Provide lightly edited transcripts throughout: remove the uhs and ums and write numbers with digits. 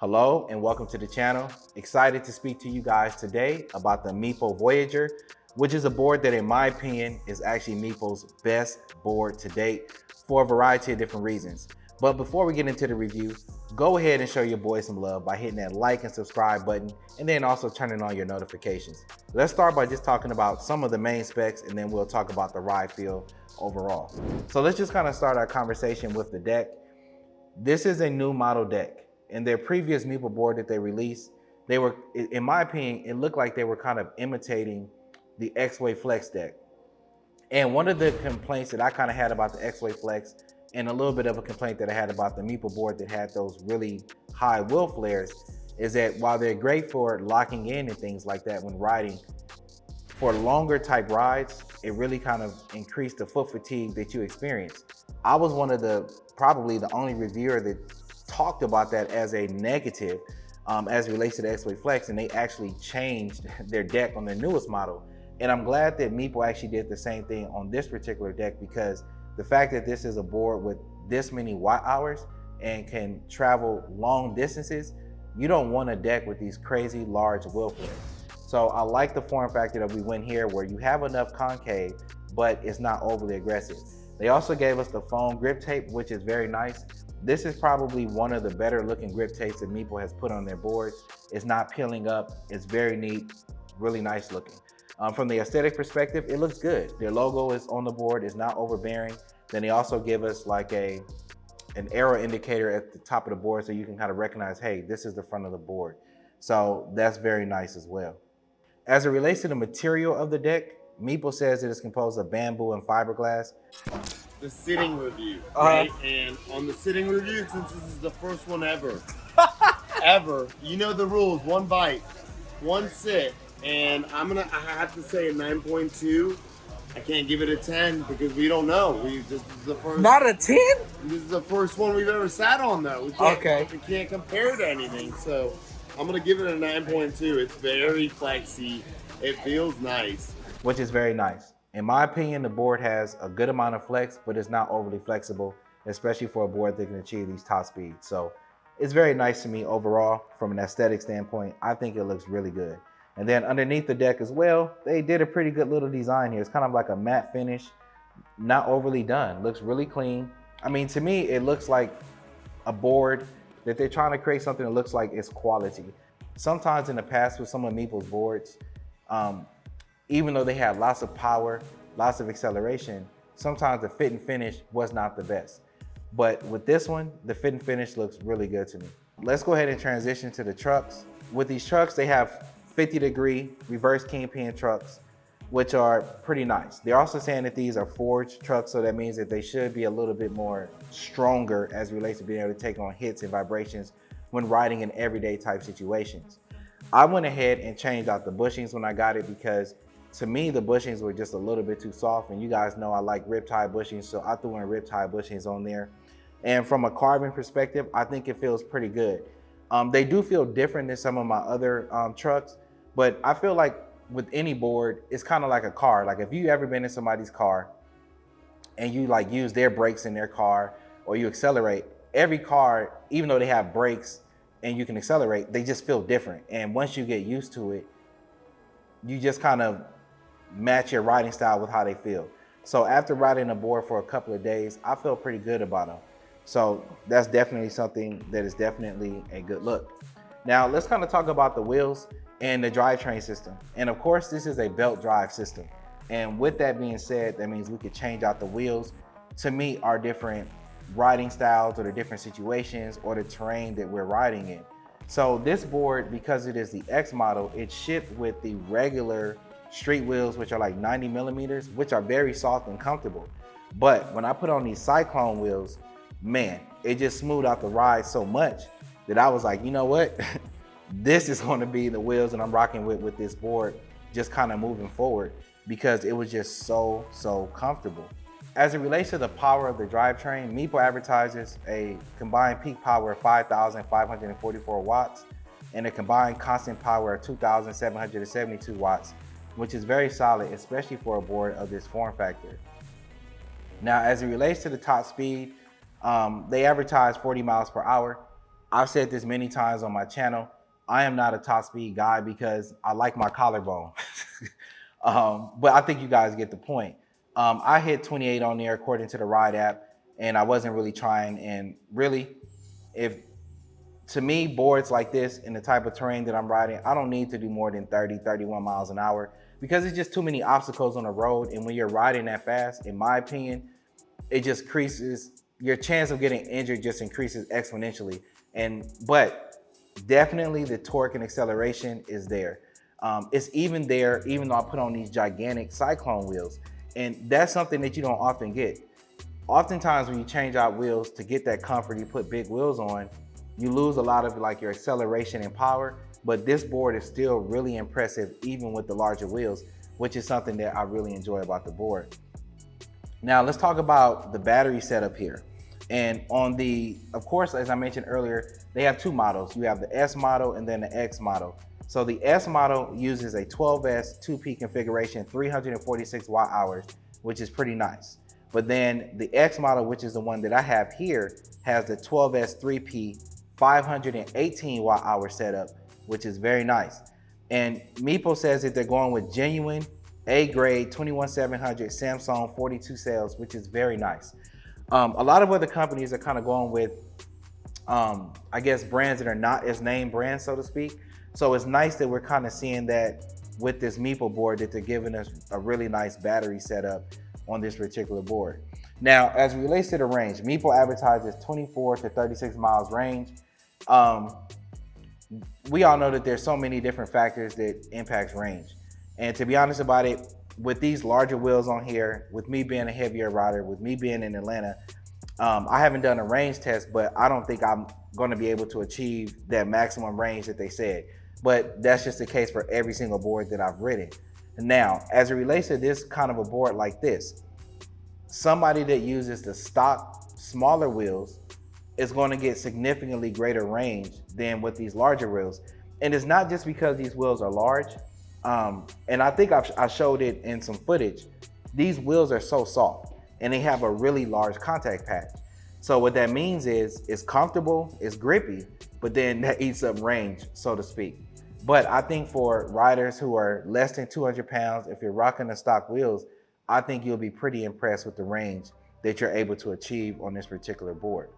Hello and welcome to the channel. Excited to speak to you guys today about the Meepo Voyager, which is a board that in my opinion is actually Meepo's best board to date for a variety of different reasons. But before we get into the review, go ahead and show your boy some love by hitting that like and subscribe button and then also turning on your notifications. Let's start by just talking about some of the main specs and then we'll talk about the ride feel overall. So let's just kind of start our conversation with the deck. This is a new model deck. In their previous Meepo board that they released, they were, in my opinion, it looked like they were kind of imitating the X-Way Flex deck. And one of the complaints that I kind of had about the X-Way Flex, and a little bit of a complaint that I had about the Meepo board that had those really high wheel flares, is that while they're great for locking in and things like that when riding, for longer type rides, it really kind of increased the foot fatigue that you experience. I was one of probably the only reviewer that talked about that as a negative as it relates to the X-Way Flex, and they actually changed their deck on their newest model. And I'm glad that Meepo actually did the same thing on this particular deck, because the fact that this is a board with this many watt hours and can travel long distances, you don't want a deck with these crazy large wheel flares. So I like the form factor that we went here where you have enough concave, but it's not overly aggressive. They also gave us the foam grip tape, which is very nice. This is probably one of the better looking grip tapes that Meepo has put on their boards. It's not peeling up, it's very neat, really nice looking. From the aesthetic perspective, it looks good. Their logo is on the board, it's not overbearing. Then they also give us like an arrow indicator at the top of the board so you can kind of recognize, hey, this is the front of the board. So that's very nice as well. As it relates to the material of the deck, Meepo says it is composed of bamboo and fiberglass. The sitting review, right? And on the sitting review, since this is the first one ever, you know the rules: one bite, one sit, and I have to say a 9.2. I can't give it a 10 because we don't know. This is the first. Not a 10? This is the first one we've ever sat on, though. We can't compare it to anything, so I'm gonna give it a 9.2. It's very flexy. It feels nice. Which is very nice. In my opinion, the board has a good amount of flex, but it's not overly flexible, especially for a board that can achieve these top speeds. So it's very nice to me overall from an aesthetic standpoint. I think it looks really good. And then underneath the deck as well, they did a pretty good little design here. It's kind of like a matte finish, not overly done. Looks really clean. I mean, to me, it looks like a board that they're trying to create something that looks like it's quality. Sometimes in the past with some of Meepo's boards, even though they had lots of power, lots of acceleration, sometimes the fit and finish was not the best. But with this one, the fit and finish looks really good to me. Let's go ahead and transition to the trucks. With these trucks, they have 50-degree reverse kingpin trucks, which are pretty nice. They're also saying that these are forged trucks, so that means that they should be a little bit more stronger as it relates to being able to take on hits and vibrations when riding in everyday type situations. I went ahead and changed out the bushings when I got it because to me, the bushings were just a little bit too soft, and you guys know I like riptide bushings, so I threw in riptide bushings on there. And from a carbon perspective, I think it feels pretty good. They do feel different than some of my other trucks, but I feel like with any board, it's kind of like a car. Like if you ever been in somebody's car and you like use their brakes in their car or you accelerate, every car, even though they have brakes and you can accelerate, they just feel different. And once you get used to it, you just kind of match your riding style with how they feel. So after riding a board for a couple of days, I feel pretty good about them. So that's definitely something that is definitely a good look. Now let's kind of talk about the wheels and the drivetrain system. And of course, this is a belt drive system. And with that being said, that means we could change out the wheels to meet our different riding styles or the different situations or the terrain that we're riding in. So this board, because it is the X model, it's shipped with the regular street wheels, which are like 90 millimeters, which are very soft and comfortable. But when I put on these Cyclone wheels, man, it just smoothed out the ride so much that I was like, you know what? This is going to be the wheels that I'm rocking with this board, just kind of moving forward, because it was just so comfortable. As it relates to the power of the drivetrain, Meepo advertises a combined peak power of 5,544 watts and a combined constant power of 2,772 watts, which is very solid, especially for a board of this form factor. Now, as it relates to the top speed, they advertise 40 miles per hour. I've said this many times on my channel. I am not a top speed guy because I like my collarbone. But I think you guys get the point. I hit 28 on there according to the Ride app, and I wasn't really trying. And really, to me, boards like this in the type of terrain that I'm riding, I don't need to do more than 30, 31 miles an hour because it's just too many obstacles on the road. And when you're riding that fast, in my opinion, it just increases, your chance of getting injured just increases exponentially. But definitely the torque and acceleration is there. It's even there, even though I put on these gigantic Cyclone wheels. And that's something that you don't often get. Oftentimes when you change out wheels to get that comfort, you put big wheels on, you lose a lot of like your acceleration and power, but this board is still really impressive even with the larger wheels, which is something that I really enjoy about the board. Now let's talk about the battery setup here. And on the, of course, as I mentioned earlier, they have two models. You have the S model and then the X model. So the S model uses a 12S 2P configuration, 346 watt hours, which is pretty nice. But then the X model, which is the one that I have here, has the 12S 3P 518 watt hour setup, which is very nice. And Meepo says that they're going with genuine A-grade 21700 Samsung 42 cells, which is very nice. A lot of other companies are kind of going with, I guess, brands that are not as name brands, so to speak. So it's nice that we're kind of seeing that with this Meepo board, that they're giving us a really nice battery setup on this particular board. Now, as it relates to the range, Meepo advertises 24 to 36 miles range. We all know that there's so many different factors that impacts range. And to be honest about it, with these larger wheels on here, with me being a heavier rider, with me being in Atlanta, I haven't done a range test, but I don't think I'm going to be able to achieve that maximum range that they said. But that's just the case for every single board that I've ridden. Now, as it relates to this kind of a board like this, somebody that uses the stock smaller wheels is going to get significantly greater range than with these larger wheels. And it's not just because these wheels are large. And I think I showed it in some footage. These wheels are so soft and they have a really large contact patch. So what that means is it's comfortable, it's grippy, but then that eats up range, so to speak. But I think for riders who are less than 200 pounds, if you're rocking the stock wheels, I think you'll be pretty impressed with the range that you're able to achieve on this particular board.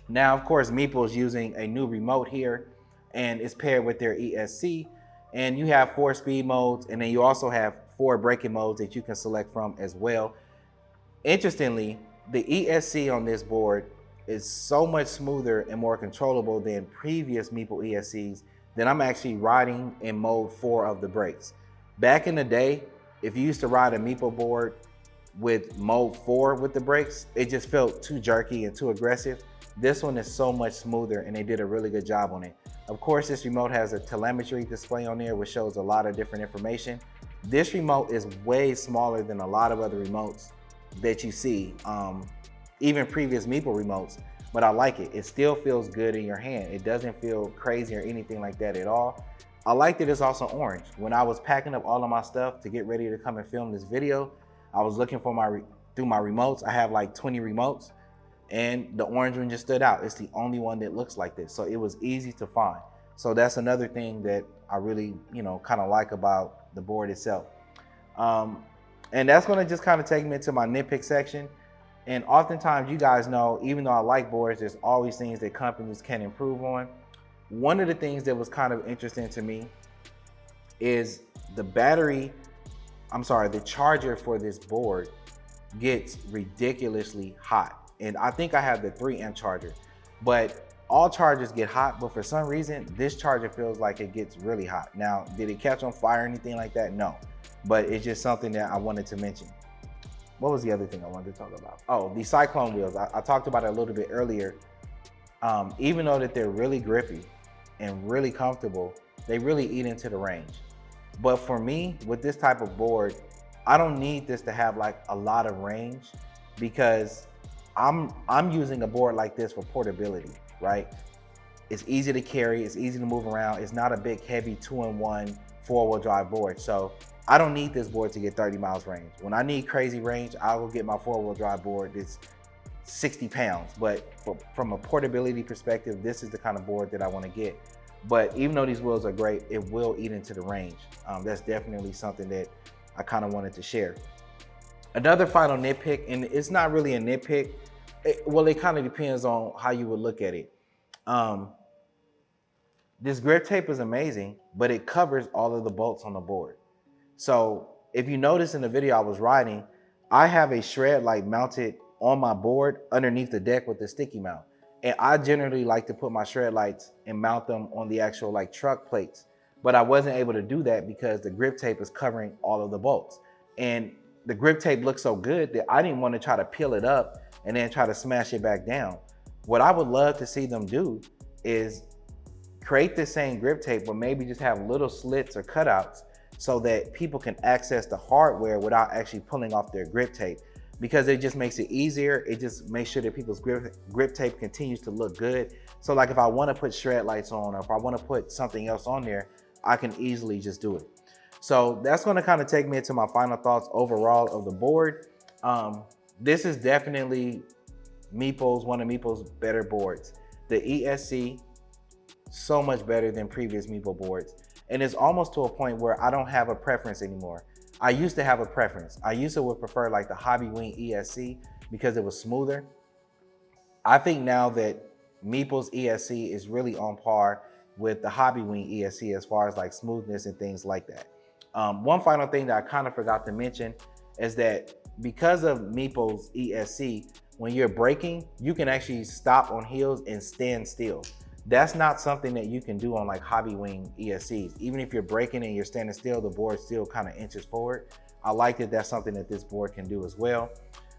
Now, of course, Meepo is using a new remote here, and it's paired with their ESC. And you have 4 speed modes, and then you also have 4 braking modes that you can select from as well. Interestingly, the ESC on this board is so much smoother and more controllable than previous Meepo ESCs that I'm actually riding in mode 4 of the brakes. Back in the day, if you used to ride a Meepo board with mode 4 with the brakes, it just felt too jerky and too aggressive. This one is so much smoother, and they did a really good job on it. Of course, this remote has a telemetry display on there, which shows a lot of different information. This remote is way smaller than a lot of other remotes that you see, even previous Meepo remotes, but I like it. It still feels good in your hand. It doesn't feel crazy or anything like that at all. I like that it's also orange. When I was packing up all of my stuff to get ready to come and film this video, I was looking for through my remotes. I have like 20 remotes, and the orange one just stood out. It's the only one that looks like this, so it was easy to find. So that's another thing that I really, kind of like about the board itself. And that's going to just kind of take me into my nitpick section. And oftentimes, you guys know, even though I like boards, there's always things that companies can improve on. One of the things that was kind of interesting to me is the battery the charger for this board gets ridiculously hot. And I think I have the 3-amp charger, but all chargers get hot, but for some reason, this charger feels like it gets really hot. Now, did it catch on fire or anything like that? No, but it's just something that I wanted to mention. What was the other thing I wanted to talk about? Oh, the Cyclone wheels. I talked about it a little bit earlier. Even though that they're really grippy and really comfortable, they really eat into the range. But for me, with this type of board, I don't need this to have like a lot of range, because I'm using a board like this for portability, right? It's easy to carry, it's easy to move around. It's not a big, heavy 2-in-1 4-wheel drive board. So I don't need this board to get 30 miles range. When I need crazy range, I'll go get my 4-wheel drive board that's 60 pounds. But from a portability perspective, this is the kind of board that I want to get. But even though these wheels are great, it will eat into the range. That's definitely something that I kind of wanted to share. Another final nitpick, and it's not really a nitpick. It kind of depends on how you would look at it. This grip tape is amazing, but it covers all of the bolts on the board. So if you notice in the video I was riding, I have a shred light mounted on my board underneath the deck with the sticky mount. And I generally like to put my shred lights and mount them on the actual like truck plates. But I wasn't able to do that because the grip tape is covering all of the bolts. And the grip tape looks so good that I didn't want to try to peel it up and then try to smash it back down. What I would love to see them do is create the same grip tape, but maybe just have little slits or cutouts so that people can access the hardware without actually pulling off their grip tape, because it just makes it easier. It just makes sure that people's grip tape continues to look good. So like if I want to put shred lights on, or if I want to put something else on there, I can easily just do it. So that's going to kind of take me into my final thoughts overall of the board. This is definitely one of Meepo's better boards. The ESC, so much better than previous Meepo boards. And it's almost to a point where I don't have a preference anymore. I used to have a preference. I used to would prefer like the Hobby Wing ESC because it was smoother. I think now that Meepo's ESC is really on par with the Hobby Wing ESC as far as like smoothness and things like that. One final thing that I kind of forgot to mention is that because of Meepo's ESC, when you're braking, you can actually stop on heels and stand still. That's not something that you can do on like Hobby Wing ESCs. Even if you're braking and you're standing still, the board still kind of inches forward. I like that that's something that this board can do as well.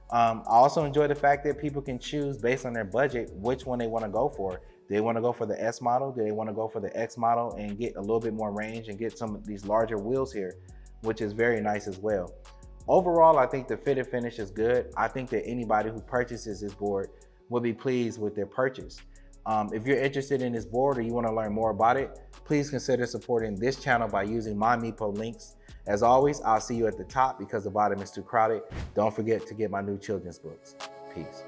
I also enjoy the fact that people can choose based on their budget which one they want to go for. Do they want to go for the S model? Do they want to go for the X model and get a little bit more range and get some of these larger wheels here, which is very nice as well. Overall, I think the fit and finish is good. I think that anybody who purchases this board will be pleased with their purchase. If you're interested in this board or you want to learn more about it, please consider supporting this channel by using my Meepo links. As always, I'll see you at the top because the bottom is too crowded. Don't forget to get my new children's books. Peace.